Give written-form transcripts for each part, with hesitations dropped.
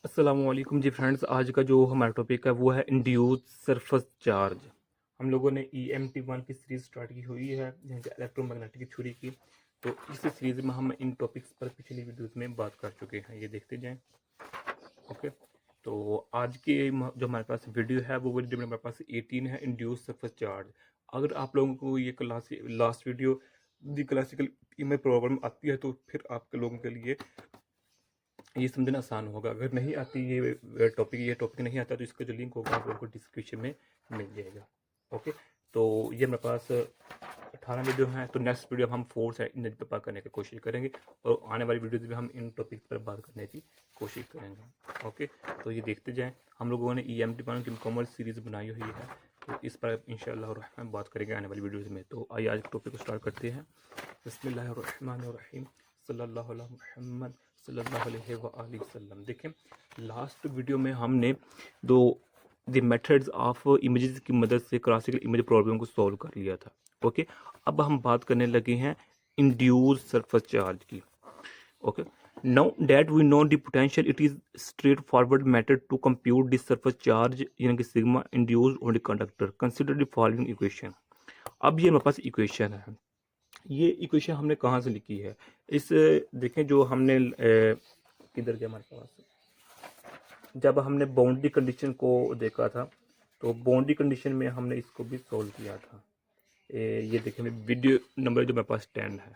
अस्सलामुअलैकुम जी फ्रेंड्स। आज का जो हमारा टॉपिक है वो है इंड्यूस सरफेस चार्ज। हम लोगों ने EMT1 की सीरीज स्टार्ट की हुई है, जहाँ से इलेक्ट्रोमैग्नेटिक थ्योरी की। तो इस सीरीज में हम इन टॉपिक्स पर पिछली वीडियोस में बात कर चुके हैं, ये देखते जाएं। ओके, तो आज की जो हमारे पास वीडियो है वो वीडियो में हमारे पास 18 है, इंड्यूस सरफेस चार्ज। अगर आप लोगों को ये क्लास लास्ट वीडियो दी क्लासिकल में प्रॉब्लम आती है तो फिर आपके लोगों के लिए ये समझना आसान होगा। अगर नहीं आती ये टॉपिक नहीं आता तो इसका जो लिंक होगा आप लोगों को डिस्क्रिप्शन में मिल जाएगा। ओके, तो ये मेरे पास 18 वीडियो हैं, तो नेक्स्ट वीडियो हम 4 से इन पर बात करने की कोशिश करेंगे और आने वाली वीडियोज में हम इन टॉपिक पर बात करने की कोशिश करेंगे। ओके, तो ये देखते जाएँ। हम लोगों ने EMT1 की मुकम्मल सीरीज़ बनाई हुई है, तो इस पर इंशाअल्लाह रहमान बात करेंगे आने वाली वीडियोज़ में। तो आइए आज टॉपिक को स्टार्ट करते हैं। बिस्मिल्लाहिर्रहमानिर्रहीम, सल्लल्लाहु अला मुहम्मद सल्लल्लाहु अलैहि व आलिहि वसल्लम। देखें, लास्ट वीडियो में हमने दो द मेथड्स ऑफ इमेजेस की मदद से क्लासिकल इमेज प्रॉब्लम को सॉल्व कर लिया था। ओके, अब हम बात करने लगे हैं इंड्यूस सरफेस चार्ज की। Okay, now that we know the potential, it is straightforward method to compute the surface charge यानी कि sigma induced on the conductor. Consider the following equation. अब ये मेरे पास इक्वेशन है। ये इक्वेशन हमने कहाँ से लिखी है? इस देखें, जो हमने किधर गया हमारे पास, जब हमने बाउंड्री कंडीशन को देखा था तो बाउंड्री कंडीशन में हमने इसको भी सोल्व किया था। ये देखें वीडियो नंबर जो मेरे पास 10 है।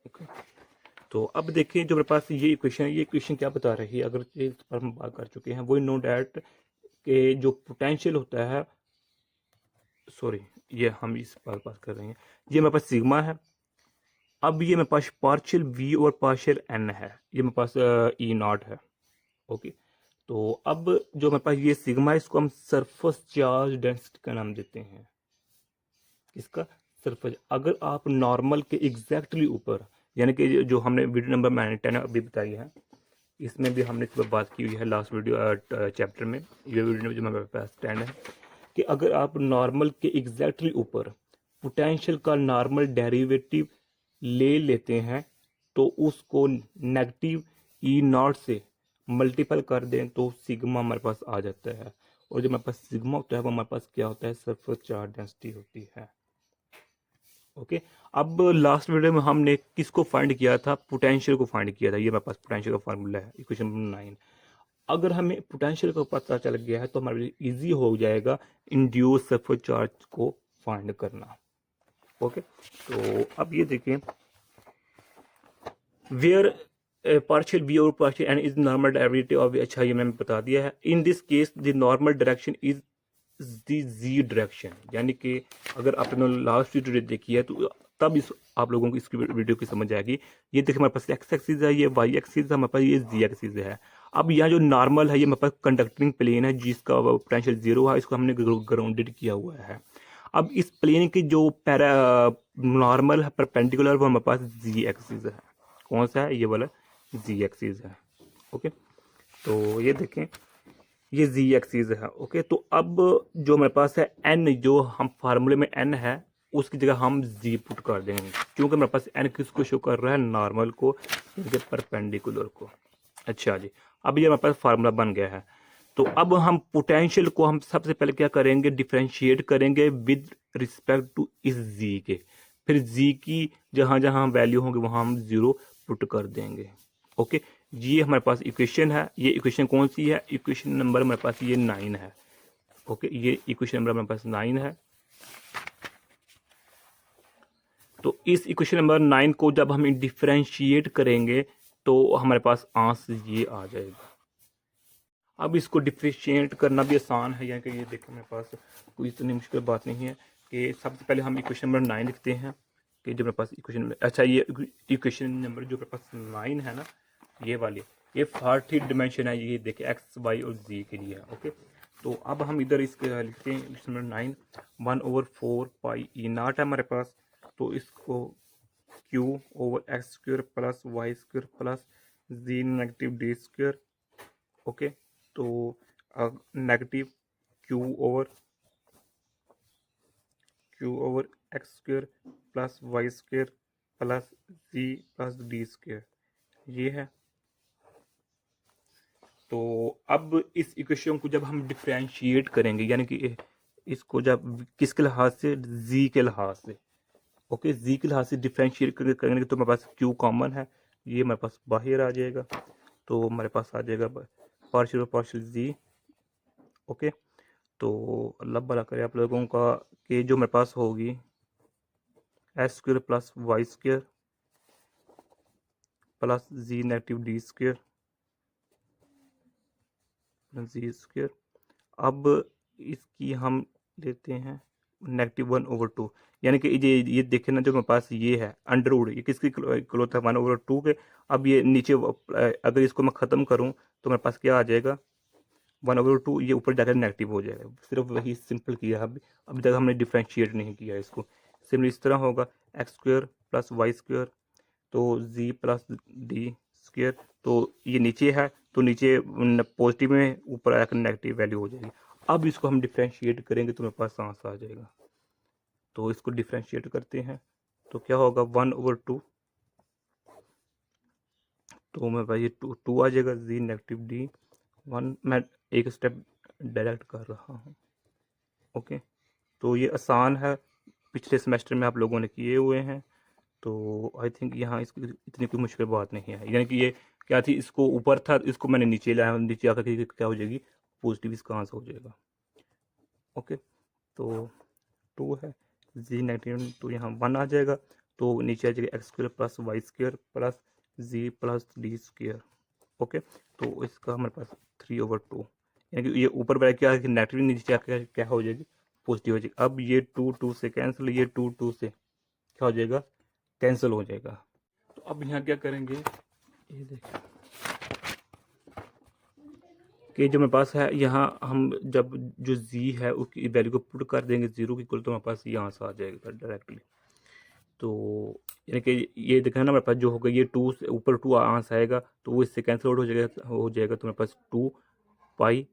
ओके, तो अब देखिए जो मेरे पास ये इक्वेशन क्या बता रही है, अगर इस पर हम बात कर चुके हैं। वो नो डैट के जो पोटेंशियल होता है, सॉरी, ये हम इस पर बात कर रहे हैं। ये मेरे पास सिग्मा है। अब ये मेरे पास पार्शियल V और पार्शियल N है, ये मेरे पास E0 है। ओके, तो अब जो मेरे पास ये सिग्मा है, इसको हम सरफेस चार्ज डेंसिटी का नाम देते हैं। इसका सरफेस, अगर आप नॉर्मल के एग्जैक्टली ऊपर, यानी कि जो हमने वीडियो नंबर मैंने 10 अभी बताई है, इसमें भी हमने इस पर बात की हुई है लास्ट वीडियो चैप्टर में। ये वीडियो जो मेरे पास 10 है कि अगर आप नॉर्मल के एग्जैक्टली ऊपर पोटेंशियल का नॉर्मल डेरिवेटिव ले लेते हैं तो उसको नेगेटिव E0 से मल्टीपल कर दें तो सिग्मा हमारे पास आ जाता है। और जो हमारे पास सिग्मा होता है वो हमारे पास क्या होता है? सरफेस चार्ज डेंसिटी होती है। ओके, अब लास्ट वीडियो में हमने किसको फाइंड किया था? पोटेंशियल को फाइंड किया था। ये हमारे पास पोटेंशियल का फार्मूला है, इक्वेशन नंबर 9। अगर हमें पोटेंशियल का पता चल गया है तो हमारे लिए इजी हो जाएगा इंड्यूस सरफेस चार्ज को फाइंड करना। ओके, तो अब ये देखें, वेयर पार्शियल V और partial N is normal derivative of, अच्छा ये मैंने बता दिया है। In this case the normal direction is the Z direction, यानी कि अगर आपने लास्ट वीडियो देखी है तो तब इस आप लोगों को इसकी वीडियो की समझ आएगी। ये देखिए हमारे पास एक्स एक्सिस है, ये वाई एक्सिस है, हमारे पास ये Z एक्सिस है। अब यहाँ जो नॉर्मल है ये हमारे पास कंडक्टिंग प्लेन है जिसका पोटेंशियल 0 है, इसको हमने ग्राउंडेड किया हुआ है। अब इस प्लेन की जो पैरा नॉर्मल है परपेंडिकुलर, वो हमारे पास Z एक्सिस है। कौन सा है? ये वाला Z एक्सिस है। ओके, तो ये देखें, ये Z एक्सिस है। ओके, तो अब जो मेरे पास है N, जो हम फार्मूले में N है उसकी जगह हम Z पुट कर देंगे, क्योंकि मेरे पास N किसको शो कर रहा है? नॉर्मल को, परपेंडिकुलर को। अच्छा जी, अब ये मेरे पास फार्मूला बन गया है। तो अब हम पोटेंशियल को हम सबसे पहले क्या करेंगे? डिफ्रेंशिएट करेंगे विद रिस्पेक्ट टू इस Z के। फिर Z की जहाँ जहाँ वैल्यू होंगे वहाँ हम 0 पुट कर देंगे। ओके, ये हमारे पास इक्वेशन है। ये इक्वेशन कौन सी है? इक्वेशन नंबर हमारे पास ये 9 है। ओके, ये इक्वेशन नंबर हमारे पास 9 है। तो इस इक्वेशन नंबर 9 को जब हम डिफ्रेंशिएट करेंगे तो हमारे पास आंसर ये आ जाएगा। अब इसको डिफ्रेंशिएट करना भी आसान है, यानी कि ये देखो मेरे पास कोई इतनी मुश्किल बात नहीं है कि सबसे पहले हम इक्वेशन नंबर 9 लिखते हैं कि जो मेरे पास इक्वेशन, अच्छा ये इक्वेशन नंबर जो मेरे पास 9 है ना, ये वाली, ये 40 डिमेंशन है। ये देखिए एक्स वाई और जी के लिए है। ओके, तो अब हम इधर इसके लिखते हैं इक्वेशन नंबर 9, 1/4 पाई E0 है हमारे पास। तो इसको Q over X square plus Y square plus G negative D square. Okay, तो negative Q over X square plus Y square plus G plus D square, ये है। तो अब इस इक्वेशन को जब हम डिफरेंशिएट करेंगे, यानी कि इसको जब किसके लिहाज से, z के लिहाज से, ओके, z के लिहाज से डिफरेंशिएट करेंगे तो मेरे पास q कॉमन है, ये मेरे पास बाहर आ जाएगा, तो हमारे पास आ जाएगा पार्शियल पार्शियल z। ओके, तो अल्लाह भला करे आप लोगों का, कि जो मेरे पास होगी S square plus Y square plus z negative D square G square. अब इसकी हम लेते हैं -1/2, यानी कि ये देखे ना, जो मेरे पास ये है अंडर रूट, ये किसकी इक्वल होता है 1/2 के। अब ये नीचे अगर इसको मैं ख़त्म करूं तो मेरे पास क्या आ जाएगा 1/2, ये ऊपर जाकर नेगेटिव हो जाएगा। सिर्फ वही सिंपल किया है, अभी तक हमने डिफ्रेंशिएट नहीं किया इसको। सिंपल इस तरह होगा x² प्लस वाई स्क्वायर, तो z प्लस डी स्क्वायर, तो ये नीचे है तो नीचे पॉजिटिव में, ऊपर आकर नेगेटिव वैल्यू हो जाएगी। अब इसको हम डिफ्रेंशिएट करेंगे तो मेरे पास आंसर आ जाएगा। तो इसको डिफ्रेंशिएट करते हैं तो क्या होगा 1/2, तो मेरे पास ये टू आ जाएगा, z नेगेटिव डी 1। मैं एक स्टेप डायरेक्ट कर रहा हूँ। ओके, तो ये आसान है, पिछले सेमेस्टर में आप लोगों ने किए हुए हैं, तो आई थिंक यहाँ इसकी इतनी कोई मुश्किल बात नहीं है। यानी कि ये क्या थी, इसको ऊपर था, इसको मैंने नीचे लाया, नीचे आकर के क्या हो जाएगी पॉजिटिव, इसका आंसर हो जाएगा। ओके, तो 2 है, जी नेगेटिव, तो यहाँ 1 आ जाएगा, तो नीचे आ जाएगा x² plus Y square plus z plus D square. Okay, तो इसका हमारे पास 3/2, यानी कि ये ऊपर वाला क्या है कि नेगेटिव, नीचे आकर क्या हो जाएगी पॉजिटिव हो जाएगी। अब ये 2 से कैंसिल, ये 2 से क्या हो जाएगा कैंसिल हो जाएगा। तो अब यहाँ क्या करेंगे, ये देखिए कि जो मेरे पास है, यहाँ हम जब जो z है उसकी वैल्यू को पुट कर देंगे 0 की इक्वल, तो मेरे पास यहाँ से आ जाएगा डायरेक्टली। तो यानी कि ये देखना ना, मेरे पास जो होगा ये 2 से ऊपर 2 आंसर आएगा, तो वो इससे कैंसिल आउट हो जाएगा, तो मेरे पास 2 पाई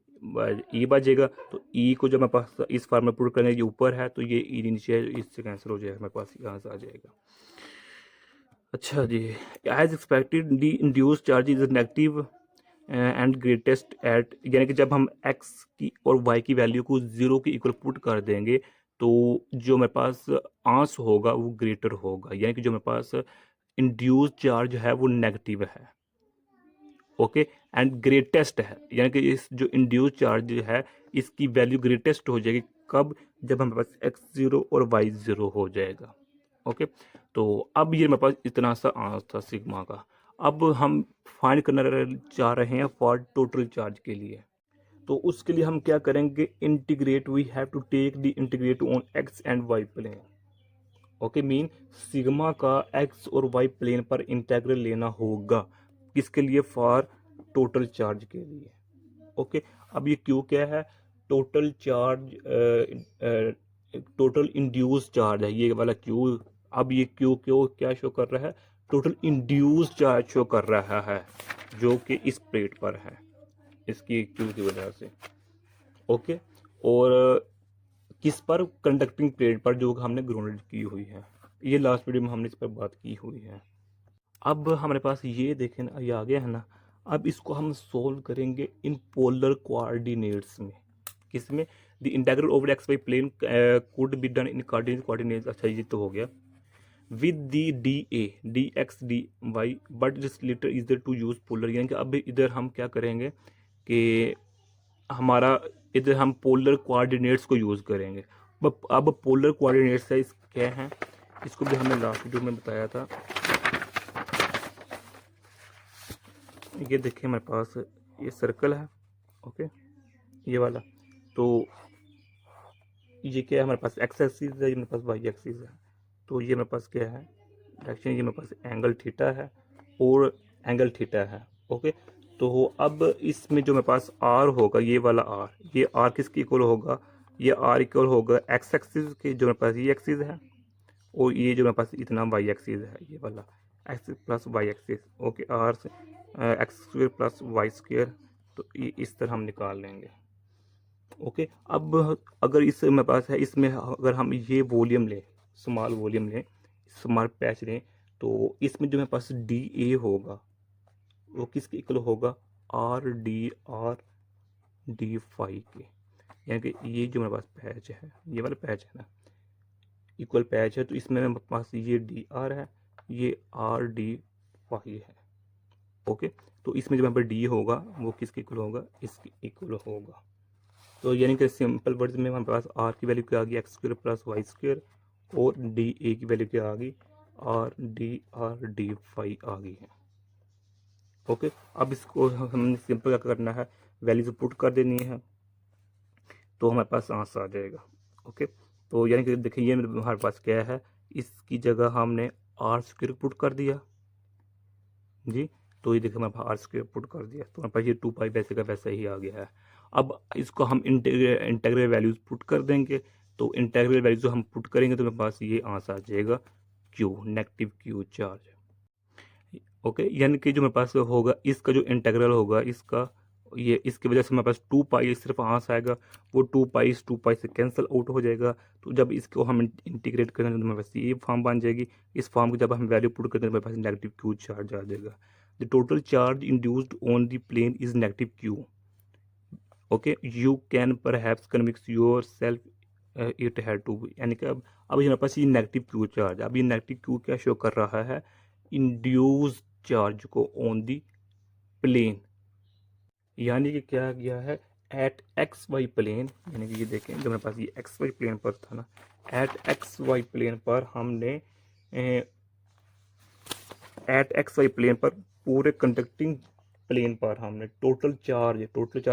ई बचेगा। तो ई को जब मेरे पास इस फॉर्म में पुट करने, ये ऊपर है तो ये ई नीचे है, इससे कैंसिल हो जाएगा, मेरे पास यहाँ से आ जाएगा। अच्छा जी, as expected the induce charge is negative and greatest at, यानी कि जब हम x की और y की वैल्यू को 0 के इक्वल पुट कर देंगे तो जो मेरे पास आंसर होगा वो ग्रेटर होगा, यानी कि जो मेरे पास इंड्यूस चार्ज है वो नेगेटिव है। ओके, एंड ग्रेटेस्ट है, यानी कि इस जो इंड्यूस चार्ज है इसकी वैल्यू ग्रेटेस्ट हो जाएगी कब, जब हमारे पास x0 और y0 हो जाएगा। ओके, तो अब ये मेरे पास इतना सा आंसर था सिग्मा का। अब हम फाइंड करना चाह रहे हैं फॉर टोटल चार्ज के लिए, तो उसके लिए हम क्या करेंगे, integrate, we have to take the integrate on x and y plane. Okay, mean sigma का x और y प्लेन पर इंटीग्रल लेना होगा, किसके लिए, फॉर टोटल चार्ज के लिए। ओके, अब ये क्यू क्या है, total charge, total induce charge है ये वाला क्यू। अब ये क्यू क्यू क्या शो कर रहा है, टोटल इंड्यूस चार्ज शो कर रहा है, जो कि इस प्लेट पर है, इसकी क्यू की वजह से। ओके, और किस पर, कंडक्टिंग प्लेट पर, जो हमने ग्राउंडेड की हुई है। ये लास्ट वीडियो में हमने इस पर बात की हुई है। अब हमारे पास ये देखें ना, ये आ गया है ना। अब इसको हम सोल्व करेंगे इन पोलर कोऑर्डिनेट्स में, किसमें, the integral over X Y plane could be done in coordinates. अच्छा, ये तो हो गया with the D A D X D Y, but this latter is there to use polar, यानी कि अब इधर हम क्या करेंगे कि हमारा इधर हम पोलर कोऑर्डिनेट्स को यूज़ करेंगे। अब पोलर कोऑर्डिनेट्स है, इस क्या हैं, इसको भी हमने लास्ट वीडियो में बताया था। ये देखिए मेरे पास ये सर्कल है, ओके, ये वाला, तो ये क्या है, हमारे पास एक्स एक्सिस है, ये मेरे पास वाई एक्सिस है, तो ये मेरे पास क्या है डायरेक्शन, ये मेरे पास एंगल थीटा है और एंगल थीटा है। ओके, तो अब इसमें जो मेरे पास आर होगा, ये वाला आर, ये आर किसकी इक्वल होगा, ये आर इक्वल होगा एक्स एक्सिस के, जो मेरे पास ये एक्सिस है, और ये जो मेरे पास इतना वाई एक्सिस है, ये वाला X plus Y axis. Okay, R से X square plus Y square, तो ये इस तरह हम निकाल लेंगे। ओके, अब अगर इस मेरे पास है, इसमें अगर हम ये वॉल्यूम लें, स्मॉल वॉल्यूम लें, स्मॉल पैच लें, तो इसमें जो मेरे पास डी ए होगा वो किसके इक्वल होगा, आर डी फाई के, यानी कि ये जो मेरे पास पैच है, ये वाला पैच है ना, इक्वल पैच है, तो इसमें मेरे पास ये डी आर है, ये आर डी फाई है। ओके, तो इसमें जो यहाँ पर डी होगा वो किसके इक्वल होगा, इसके इक्वल होगा। तो यानी कि सिंपल वर्ड्स में हमारे पास आर की वैल्यू क्या आ गई, X square plus Y square, और डी ए की वैल्यू क्या आ गई, आर डी फाई आ गई है। ओके, अब इसको हमने सिंपल क्या करना है, वैल्यूज पुट कर देनी है, तो हमारे पास आंसर आ जाएगा। ओके, तो यानी कि देखिए ये हमारे पास क्या है, इसकी जगह हमने आर स्क्वायर पुट कर दिया जी, तो ये देखिए हमारे पास आर स्क्वायर पुट कर दिया, तो हमारे पास ये 2 पाई वैसे का वैसा ही आ गया है। अब इसको हम इंटीग्रल वैल्यूज पुट कर देंगे, तो इंटीग्रल वैल्यूज जो हम पुट करेंगे तो मेरे पास ये आंसर आ जाएगा Q, negative Q charge. Okay, यानी कि जो मेरे पास होगा इसका जो इंटीग्रल होगा इसका, ये इसकी वजह से मेरे पास 2 पाई सिर्फ आंसर आएगा, वो 2 पाई इस 2 पाई से कैंसिल आउट हो जाएगा। तो जब इसको हम इंटीग्रेट करेंगे तो मेरे पास ये फॉर्म बन जाएगी। इस फॉर्म को जब हम वैल्यू पुट करेंगे तो मेरे पास नेगेटिव क्यू चार्ज आ जाएगा। The total charge induced on the plane is negative Q. Okay, you can perhaps convince yourself it had to be, यानी कि अब ये मेरे पास ये नेगेटिव क्यू चार्ज, अब ये नेगेटिव क्यू क्या शो कर रहा है, इंड्यूस्ड चार्ज को ऑन दी प्लेन, यानी कि क्या गया है एट एक्स वाई प्लेन, यानी कि ये देखें जब मेरे पास ये एक्स वाई प्लेन पर था ना, एट एक्स वाई प्लेन पर हमने एट एक्स वाई प्लेन पर पूरे कंडक्टिंग प्लेन पर हमने total charge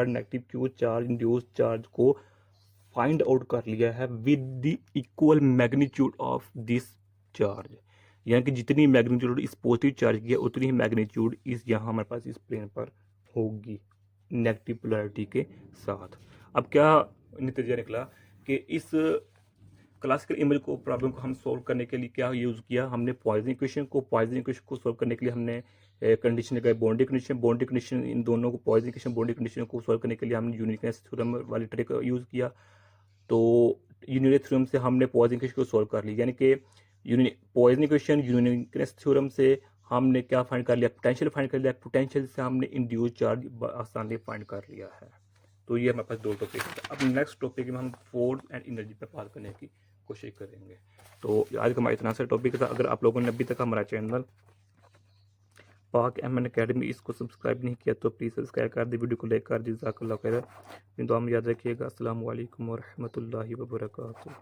negative Q charge induce charge को फाइंड आउट कर लिया है with the equal magnitude of this charge, यानी कि जितनी मैग्नीट्यूड इस पॉजिटिव चार्ज की है उतनी ही मैग्नीट्यूड इस यहाँ हमारे पास इस प्लेन पर होगी नेगेटिव पोलैरिटी के साथ। अब क्या नतीजा निकला कि इस क्लासिकल इमेज को प्रॉब्लम को हम सॉल्व करने के लिए क्या यूज़ किया हमने, पॉइजनिंग इक्वेशन को सॉल्व करने के लिए हमने कंडीशन लगाई बाउंड्री कंडीशन, इन दोनों को पॉइजनिंग इक्वेशन बाउंड्री कंडीशन को सॉल्व करने के लिए हमने यूनिकनेस थ्योरम वाली ट्रिक का यूज़ किया। तो यूनिकनेस थ्योरम से हमने पॉइजनिंग इक्वेशन को सॉल्व कर लिया, यानी कि पॉइजनिंग इक्वेशन यूनिकनेस थ्योरम से हमने क्या फाइंड कर लिया, पोटेंशियल फाइंड कर लिया, पोटेंशियल से हमने इंड्यूस चार्ज आसानी फाइंड कर लिया है। तो ये हमारे पास 2 टॉपिक है। अब नेक्स्ट टॉपिक में हम फोर्स एंड एनर्जी पर बात करने की कोशिश करेंगे। तो आज का हमारा इतना सा टॉपिक था। अगर आप लोगों ने अभी तक हमारा चैनल पाक एमएन अकेडमी इसको सब्सक्राइब नहीं किया तो प्लीज़ सब्सक्राइब कर दे, वीडियो को लाइक कर दी। जज़ाकल्लाह खैर, दुआ में याद रखिएगा। अस्सलाम वालेकुम व रहमतुल्लाहि व बरकातुहू।